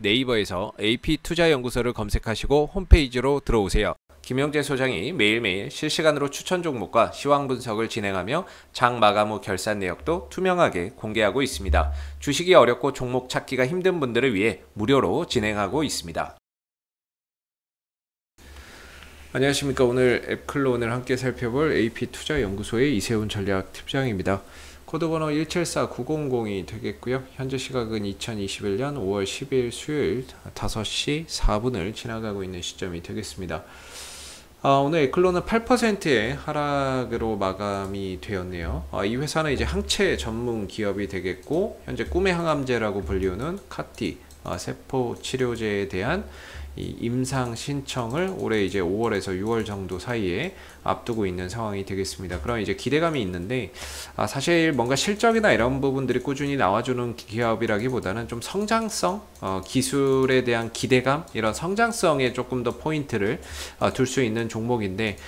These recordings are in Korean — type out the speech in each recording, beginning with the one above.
네이버에서 AP투자연구소를 검색하시고 홈페이지로 들어오세요. 김영재 소장이 매일매일 실시간으로 추천 종목과 시황 분석을 진행하며 장 마감 후 결산 내역도 투명하게 공개하고 있습니다. 주식이 어렵고 종목 찾기가 힘든 분들을 위해 무료로 진행하고 있습니다. 안녕하십니까. 오늘 앱클론을 함께 살펴볼 AP투자연구소의 이세훈 전략팀장입니다. 코드번호 174900이 되겠고요. 현재 시각은 2021년 5월 10일 수요일 5시 4분을 지나가고 있는 시점이 되겠습니다. 오늘 에클론은 8%의 하락으로 마감이 되었네요. 이 회사는 이제 항체 전문 기업이 되겠고, 현재 꿈의 항암제라고 불리우는 카티 세포 치료제에 대한 이 임상 신청을 올해 이제 5월에서 6월 정도 사이에 앞두고 있는 상황이 되겠습니다. 그럼 이제 기대감이 있는데, 사실 뭔가 실적이나 이런 부분들이 꾸준히 나와주는 기업이라기보다는 좀 성장성, 기술에 대한 기대감, 이런 성장성에 조금 더 포인트를 둘 수 있는 종목인데,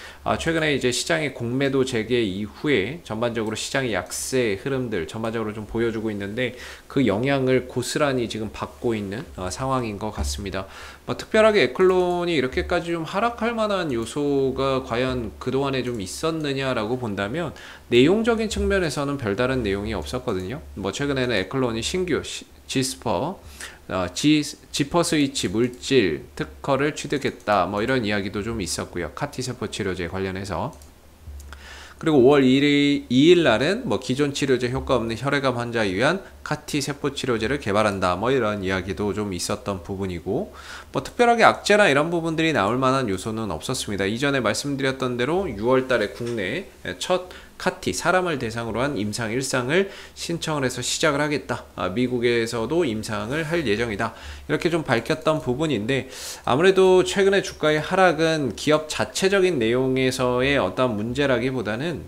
최근에 이제 시장의 공매도 재개 이후에 전반적으로 시장의 약세 흐름들 전반적으로 좀 보여주고 있는데, 그 영향을 고스란히 지금 받고 있는 상황인 것 같습니다. 특별하게 에클론이 이렇게까지 좀 하락할 만한 요소가 과연 그동안에 좀 있었느냐라고 본다면, 내용적인 측면에서는 별다른 내용이 없었거든요. 최근에는 에클론이 신규 지스퍼 지퍼 스위치 물질 특허를 취득했다, 이런 이야기도 좀 있었고요. 카티세포 치료제 관련해서. 그리고 5월 2일 날은 기존 치료제 효과 없는 혈액암 환자에 위한 카티 세포 치료제를 개발한다, 이런 이야기도 좀 있었던 부분이고, 특별하게 악재나 이런 부분들이 나올 만한 요소는 없었습니다. 이전에 말씀드렸던 대로 6월 달에 국내 첫 카티 사람을 대상으로 한 임상 1상을 신청을 해서 시작을 하겠다, 미국에서도 임상을 할 예정이다, 이렇게 좀 밝혔던 부분인데, 아무래도 최근에 주가의 하락은 기업 자체적인 내용에서의 어떤 문제라기보다는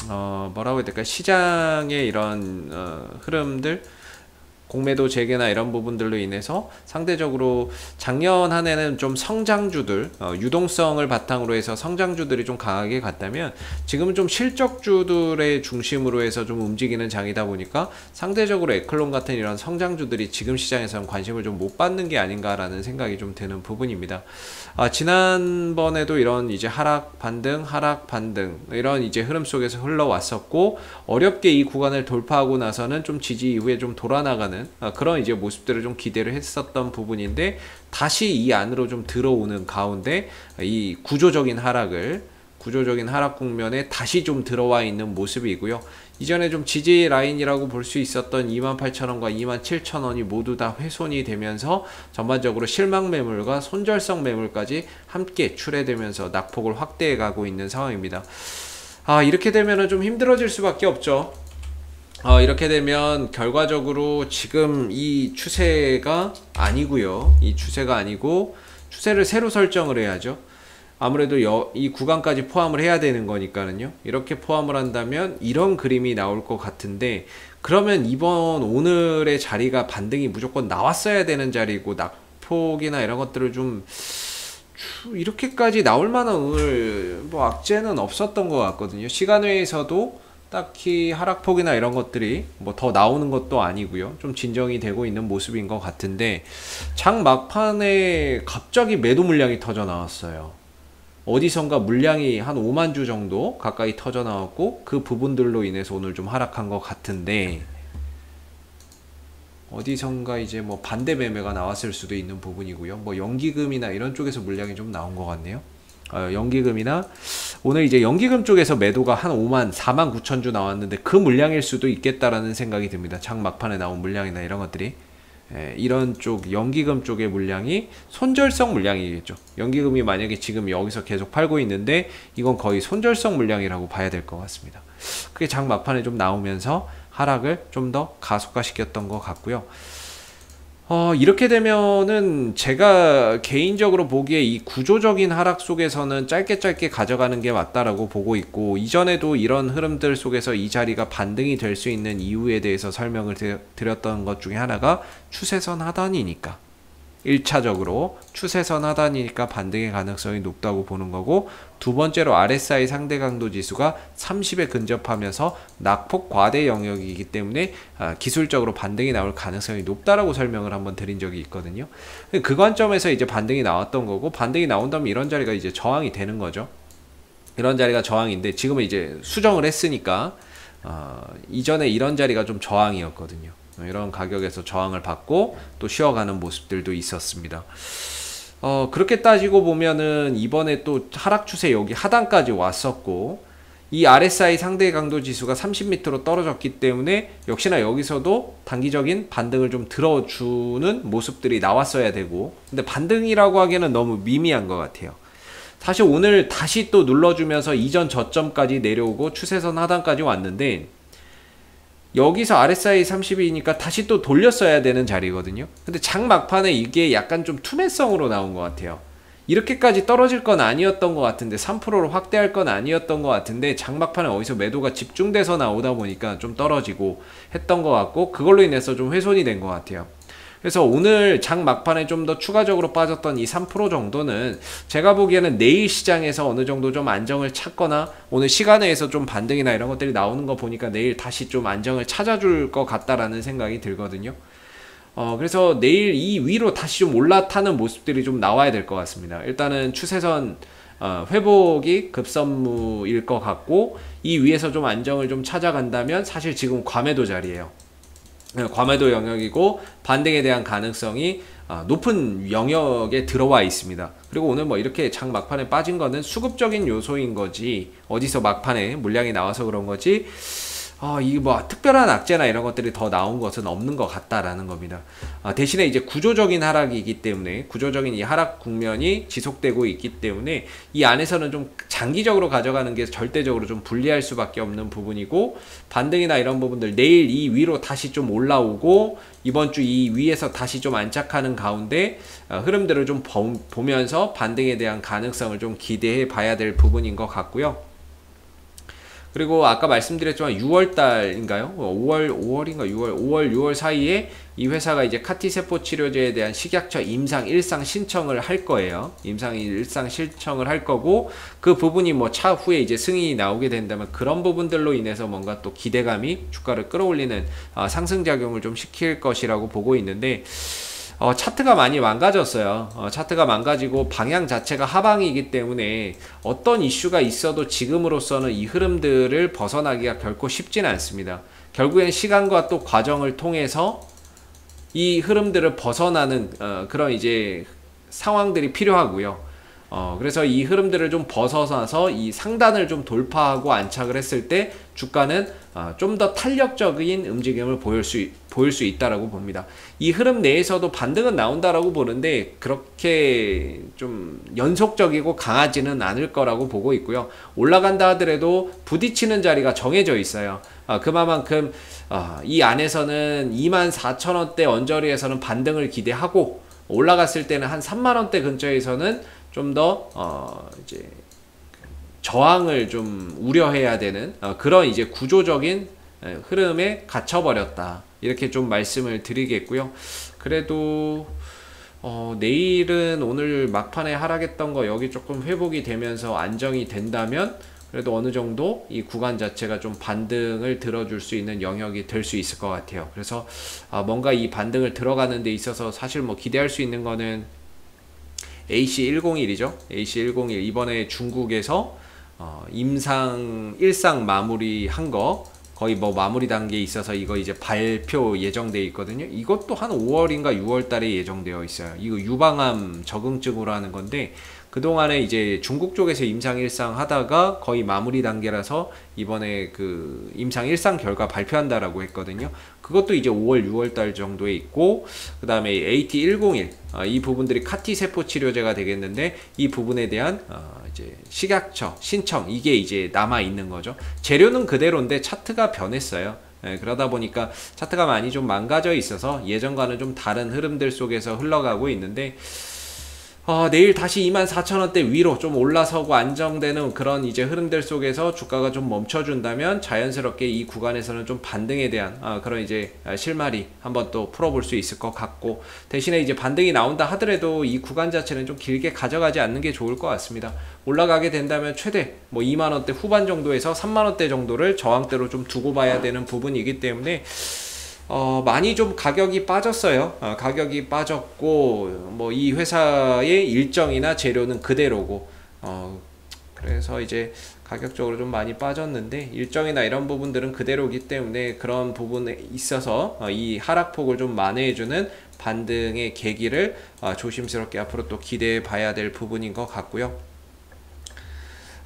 뭐라고 해야 될까요? 시장의 이런 흐름들, 공매도 재개나 이런 부분들로 인해서 상대적으로 작년 한 해는 좀 성장주들, 유동성을 바탕으로 해서 성장주들이 좀 강하게 갔다면, 지금은 좀 실적주들의 중심으로 해서 좀 움직이는 장이다 보니까 상대적으로 에클론 같은 이런 성장주들이 지금 시장에서는 관심을 좀 못 받는 게 아닌가라는 생각이 좀 드는 부분입니다. 지난번에도 이런 이제 하락 반등 이런 이제 흐름 속에서 흘러왔었고, 어렵게 이 구간을 돌파하고 나서는 좀 지지 이후에 좀 돌아나가는 그런 이제 모습들을 좀 기대를 했었던 부분인데, 다시 이 안으로 좀 들어오는 가운데 이 구조적인 하락 국면에 다시 좀 들어와 있는 모습이고요. 이전에 좀 지지 라인이라고 볼 수 있었던 28,000원과 27,000원이 모두 다 훼손이 되면서 전반적으로 실망 매물과 손절성 매물까지 함께 출회되면서 낙폭을 확대해 가고 있는 상황입니다. 이렇게 되면은 좀 힘들어질 수밖에 없죠. 이렇게 되면 결과적으로 지금 이 추세가 아니고요. 이 추세가 아니고 추세를 새로 설정을 해야죠. 아무래도 이 구간까지 포함을 해야 되는 거니까는요. 이렇게 포함을 한다면 이런 그림이 나올 것 같은데, 그러면 오늘의 자리가 반등이 무조건 나왔어야 되는 자리고, 낙폭이나 이런 것들을 좀 이렇게까지 나올 만한 오늘 악재는 없었던 것 같거든요. 시간외에서도 딱히 하락폭이나 이런 것들이 더 나오는 것도 아니고요. 좀 진정이 되고 있는 모습인 것 같은데, 장 막판에 갑자기 매도 물량이 터져 나왔어요. 어디선가 물량이 한 5만 주 정도 가까이 터져 나왔고, 그 부분들로 인해서 오늘 좀 하락한 것 같은데, 어디선가 이제 반대 매매가 나왔을 수도 있는 부분이고요. 연기금이나 이런 쪽에서 물량이 좀 나온 것 같네요. 연기금이나 오늘 이제 연기금 쪽에서 매도가 한 4만 9천 주 나왔는데, 그 물량일 수도 있겠다라는 생각이 듭니다. 장 막판에 나온 물량이나 이런 것들이, 이런 쪽 연기금 쪽의 물량이 손절성 물량이겠죠. 연기금이 만약에 지금 여기서 계속 팔고 있는데, 이건 거의 손절성 물량이라고 봐야 될 것 같습니다. 그게 장 막판에 좀 나오면서 하락을 좀 더 가속화시켰던 것 같고요. 이렇게 되면은 제가 개인적으로 보기에 이 구조적인 하락 속에서는 짧게 가져가는 게 맞다라고 보고 있고, 이전에도 이런 흐름들 속에서 이 자리가 반등이 될 수 있는 이유에 대해서 설명을 드렸던 것 중에 하나가 추세선 하단이니까, 1차적으로 추세선 하단이니까 반등의 가능성이 높다고 보는 거고, 두 번째로 RSI 상대 강도 지수가 30에 근접하면서 낙폭 과대 영역이기 때문에 기술적으로 반등이 나올 가능성이 높다라고 설명을 한번 드린 적이 있거든요. 그 관점에서 이제 반등이 나왔던 거고, 반등이 나온다면 이런 자리가 이제 저항이 되는 거죠. 이런 자리가 저항인데 지금은 이제 수정을 했으니까 이전에 이런 자리가 좀 저항이었거든요. 이런 가격에서 저항을 받고 또 쉬어가는 모습들도 있었습니다. 그렇게 따지고 보면은 이번에 또 하락 추세 여기 하단까지 왔었고, 이 RSI 상대 강도 지수가 30m로 떨어졌기 때문에 역시나 여기서도 단기적인 반등을 좀 들어주는 모습들이 나왔어야 되고, 근데 반등이라고 하기에는 너무 미미한 것 같아요. 사실 오늘 다시 또 눌러주면서 이전 저점까지 내려오고 추세선 하단까지 왔는데, 여기서 RSI 30이니까 다시 또 돌렸어야 되는 자리거든요. 근데 장 막판에 이게 약간 좀 투매성으로 나온 것 같아요. 이렇게까지 떨어질 건 아니었던 것 같은데, 3%로 확대할 건 아니었던 것 같은데, 장 막판에 어디서 매도가 집중돼서 나오다 보니까 좀 떨어지고 했던 것 같고, 그걸로 인해서 좀 훼손이 된 것 같아요. 그래서 오늘 장 막판에 좀 더 추가적으로 빠졌던 이 3% 정도는 제가 보기에는 내일 시장에서 어느 정도 좀 안정을 찾거나, 오늘 시간에서 좀 반등이나 이런 것들이 나오는 거 보니까 내일 다시 좀 안정을 찾아줄 것 같다라는 생각이 들거든요. 그래서 내일 이 위로 다시 좀 올라타는 모습들이 좀 나와야 될 것 같습니다. 일단은 추세선 회복이 급선무일 것 같고, 이 위에서 좀 안정을 좀 찾아간다면 사실 지금 과매도 자리예요. 과매도 영역이고 반등에 대한 가능성이 높은 영역에 들어와 있습니다. 그리고 오늘 뭐 이렇게 장 막판에 빠진 거는 수급적인 요소인 거지, 어디서 막판에 물량이 나와서 그런 거지, 이 뭐 특별한 악재나 이런 것들이 더 나온 것은 없는 것 같다라는 겁니다. 대신에 이제 구조적인 하락이기 때문에, 구조적인 이 하락 국면이 지속되고 있기 때문에 이 안에서는 좀 장기적으로 가져가는 게 절대적으로 좀 불리할 수밖에 없는 부분이고, 반등이나 이런 부분들 내일 이 위로 다시 좀 올라오고 이번 주 이 위에서 다시 좀 안착하는 가운데 흐름들을 좀 보면서 반등에 대한 가능성을 좀 기대해 봐야 될 부분인 것 같고요. 그리고 아까 말씀드렸지만 6월달인가요? 5월인가 6월 사이에 이 회사가 이제 카티 세포 치료제에 대한 식약처 임상 일상 신청을 할 거예요. 임상 일상 신청을 할 거고, 그 부분이 뭐 차후에 이제 승인이 나오게 된다면 그런 부분들로 인해서 뭔가 또 기대감이 주가를 끌어올리는 상승작용을 좀 시킬 것이라고 보고 있는데, 차트가 많이 망가졌어요. 차트가 망가지고 방향 자체가 하방이기 때문에 어떤 이슈가 있어도 지금으로서는 이 흐름들을 벗어나기가 결코 쉽지는 않습니다. 결국엔 시간과 또 과정을 통해서 이 흐름들을 벗어나는 그런 이제 상황들이 필요하고요. 그래서 이 흐름들을 좀 벗어나서 이 상단을 좀 돌파하고 안착을 했을 때 주가는 좀 더 탄력적인 움직임을 보일 수 있다라고 봅니다. 이 흐름 내에서도 반등은 나온다라고 보는데 그렇게 좀 연속적이고 강하지는 않을 거라고 보고 있고요. 올라간다 하더라도 부딪히는 자리가 정해져 있어요. 그만큼 이 안에서는 24,000원대 언저리에서는 반등을 기대하고, 올라갔을 때는 한 3만원대 근처에서는 좀 더 이제 저항을 좀 우려해야 되는 그런 이제 구조적인 흐름에 갇혀버렸다, 이렇게 좀 말씀을 드리겠고요. 그래도 내일은 오늘 막판에 하락했던 거 여기 조금 회복이 되면서 안정이 된다면 그래도 어느 정도 이 구간 자체가 좀 반등을 들어줄 수 있는 영역이 될 수 있을 것 같아요. 그래서 뭔가 이 반등을 들어가는 데 있어서 사실 뭐 기대할 수 있는 거는 AC101이죠. AC101 이번에 중국에서 임상 일상 마무리한 거 거의 뭐 마무리 단계에 있어서 이거 이제 발표 예정되어 있거든요. 이것도 한 5월인가 6월 달에 예정되어 있어요. 이거 유방암 적응증으로 하는 건데, 그동안에 이제 중국 쪽에서 임상 일상 하다가 거의 마무리 단계라서 이번에 그 임상 일상 결과 발표한다라고 했거든요. 그것도 이제 5월 6월 달 정도에 있고, 그 다음에 AT101 이 부분들이 카티 세포 치료제가 되겠는데, 이 부분에 대한 이제 식약처 신청, 이게 이제 남아 있는 거죠. 재료는 그대로인데 차트가 변했어요. 그러다 보니까 차트가 많이 좀 망가져 있어서 예전과는 좀 다른 흐름들 속에서 흘러가고 있는데, 내일 다시 24,000원대 위로 좀 올라서고 안정되는 그런 이제 흐름들 속에서 주가가 좀 멈춰준다면 자연스럽게 이 구간에서는 좀 반등에 대한 그런 이제 실마리 한번 또 풀어볼 수 있을 것 같고, 대신에 이제 반등이 나온다 하더라도 이 구간 자체는 좀 길게 가져가지 않는 게 좋을 것 같습니다. 올라가게 된다면 최대 뭐 2만원대 후반 정도에서 3만원대 정도를 저항대로 좀 두고 봐야 되는 부분이기 때문에 많이 좀 가격이 빠졌어요. 가격이 빠졌고, 뭐 이 회사의 일정이나 재료는 그대로고, 그래서 이제 가격적으로 좀 많이 빠졌는데, 일정이나 이런 부분들은 그대로기 때문에 그런 부분에 있어서 이 하락폭을 좀 만회해주는 반등의 계기를 조심스럽게 앞으로 또 기대해 봐야 될 부분인 것 같고요.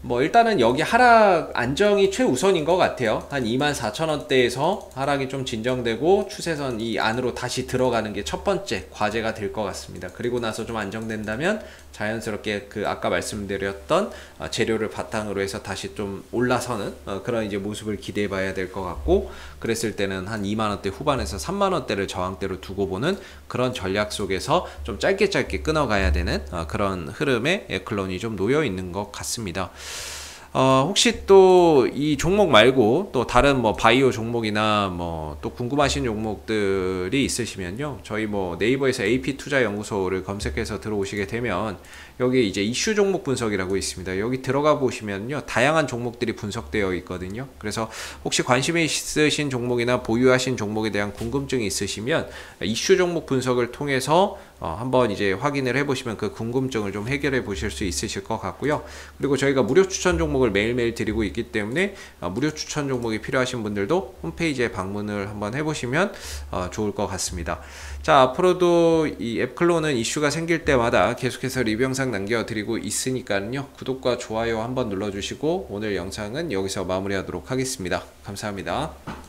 뭐 일단은 여기 하락 안정이 최우선인 것 같아요. 한 24,000원대에서 하락이 좀 진정되고 추세선 이 안으로 다시 들어가는 게 첫 번째 과제가 될 것 같습니다. 그리고 나서 좀 안정된다면 자연스럽게 그 아까 말씀드렸던 재료를 바탕으로 해서 다시 좀 올라서는 그런 이제 모습을 기대해 봐야 될 것 같고, 그랬을 때는 한 2만원대 후반에서 3만원대를 저항대로 두고 보는 그런 전략 속에서 좀 짧게 끊어가야 되는 그런 흐름에 에클론이 좀 놓여 있는 것 같습니다. 혹시 또 이 종목 말고 또 다른 뭐 바이오 종목이나 뭐 또 궁금하신 종목들이 있으시면요, 저희 뭐 네이버에서 AP투자연구소를 검색해서 들어오시게 되면 여기 이제 이슈 종목 분석이라고 있습니다. 여기 들어가 보시면요, 다양한 종목들이 분석되어 있거든요. 그래서 혹시 관심이 있으신 종목이나 보유하신 종목에 대한 궁금증이 있으시면 이슈 종목 분석을 통해서 한번 이제 확인을 해보시면 그 궁금증을 좀 해결해 보실 수 있으실 것 같고요. 그리고 저희가 무료 추천 종목을 매일매일 드리고 있기 때문에 무료 추천 종목이 필요하신 분들도 홈페이지에 방문을 한번 해보시면 좋을 것 같습니다. 자, 앞으로도 이 앱클론은 이슈가 생길 때마다 계속해서 리뷰 영상 남겨드리고 있으니까요, 구독과 좋아요 한번 눌러주시고 오늘 영상은 여기서 마무리하도록 하겠습니다. 감사합니다.